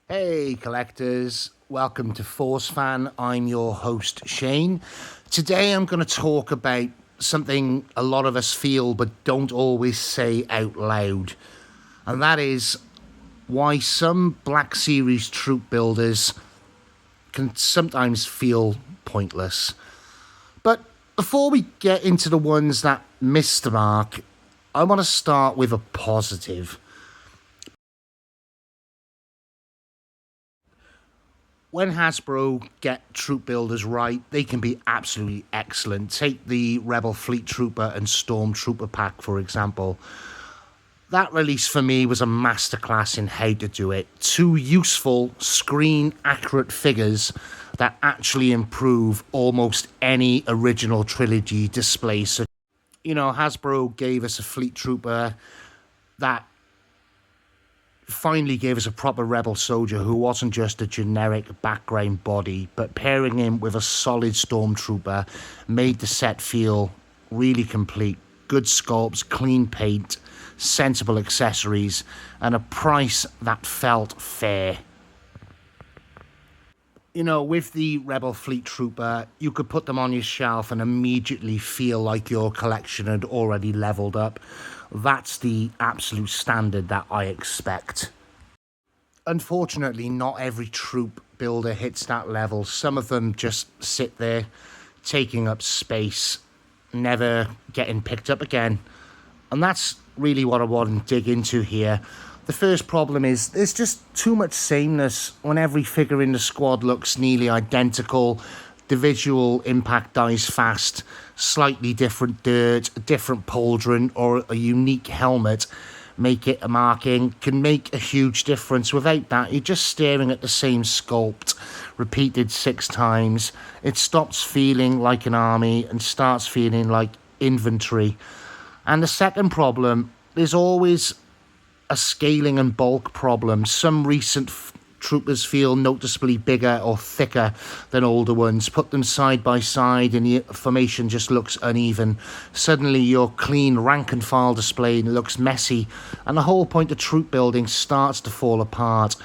Hey collectors, welcome to Force Fan. I'm your host Shane. Today I'm going to talk about something a lot of us feel but don't always say out loud. And that is why some Black Series troop builders can sometimes feel pointless. But before we get into the ones that miss the mark, I want to start with a positive. When Hasbro get troop builders right, they can be absolutely excellent. Take the Rebel Fleet Trooper and Stormtrooper pack, for example. That release for me was a masterclass in how to do it. Two useful, screen accurate figures that actually improve almost any original trilogy display. So, Hasbro gave us a Fleet Trooper that finally gave us a proper rebel soldier who wasn't just a generic background body, but pairing him with a solid stormtrooper made the set feel really complete. Good sculpts, clean paint, sensible accessories, and a price that felt fair. With the Rebel Fleet Trooper, you could put them on your shelf and immediately feel like your collection had already leveled up. That's the absolute standard that I expect. Unfortunately, not every troop builder hits that level. Some of them just sit there, taking up space, never getting picked up again. And that's really what I want to dig into here. The first problem is there's just too much sameness when every figure in the squad looks nearly identical. The visual impact dies fast. Slightly different dirt, a different pauldron, or a unique helmet make it a marking can make a huge difference. Without that, you're just staring at the same sculpt repeated 6 times. It stops feeling like an army and starts feeling like inventory. And the second problem, there's always a scaling and bulk problem. Some recent troopers feel noticeably bigger or thicker than older ones. Put them side by side and the formation just looks uneven. Suddenly your clean rank and file display looks messy and the whole point of troop building starts to fall apart.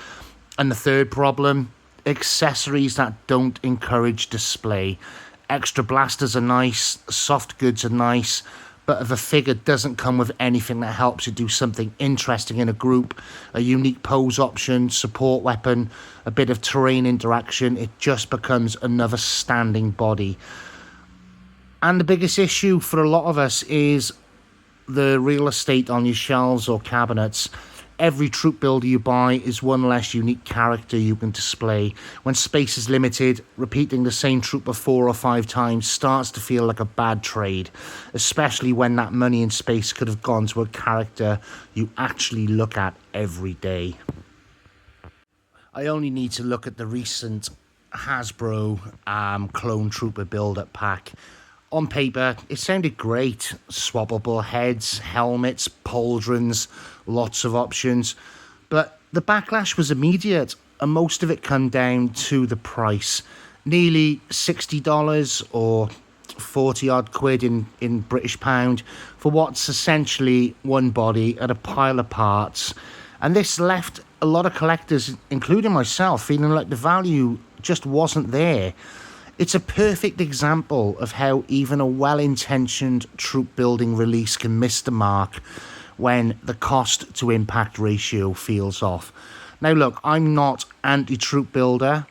And the third problem, accessories that don't encourage display. Extra blasters are nice, soft goods are nice, but if a figure doesn't come with anything that helps you do something interesting in a group, a unique pose option, support weapon, a bit of terrain interaction, it just becomes another standing body. And the biggest issue for a lot of us is the real estate on your shelves or cabinets. Every troop builder you buy is one less unique character you can display. When space is limited, repeating the same trooper 4 or 5 times starts to feel like a bad trade, especially when that money and space could have gone to a character you actually look at every day. I only need to look at the recent Hasbro Clone Trooper build-up pack. On paper, it sounded great. Swappable heads, helmets, pauldrons, lots of options. But the backlash was immediate, and most of it come down to the price. Nearly $60 or 40 odd quid in British pound for what's essentially one body and a pile of parts. And this left a lot of collectors, including myself, feeling like the value just wasn't there. It's a perfect example of how even a well-intentioned troop building release can miss the mark when the cost to impact ratio feels off. Now look, I'm not anti-troop builder.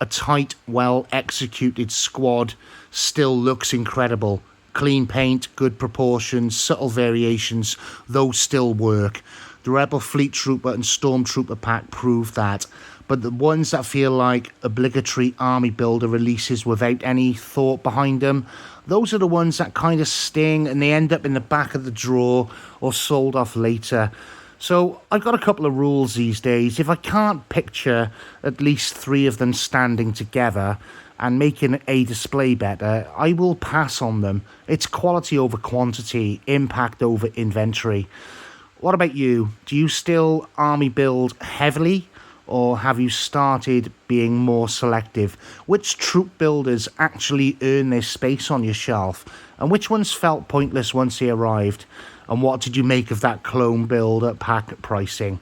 A tight, well-executed squad still looks incredible. Clean paint, good proportions, subtle variations, those still work. The Rebel Fleet Trooper and Stormtrooper pack prove that. But the ones that feel like obligatory army builder releases without any thought behind them, those are the ones that kind of sting and they end up in the back of the drawer or sold off later. So I've got a couple of rules these days. If I can't picture at least 3 of them standing together and making a display better, I will pass on them. It's quality over quantity, impact over inventory. What about you? Do you still army build heavily? Or have you started being more selective? Which troop builders actually earn their space on your shelf? And which ones felt pointless once they arrived? And what did you make of that clone builder pack pricing?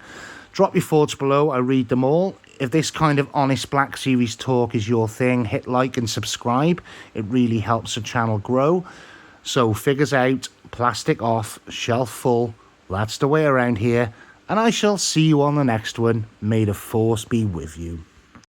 Drop your thoughts below, I read them all. If this kind of honest Black Series talk is your thing, hit like and subscribe. It really helps the channel grow. So figures out, plastic off, shelf full. That's the way around here. And I shall see you on the next one. May the force be with you.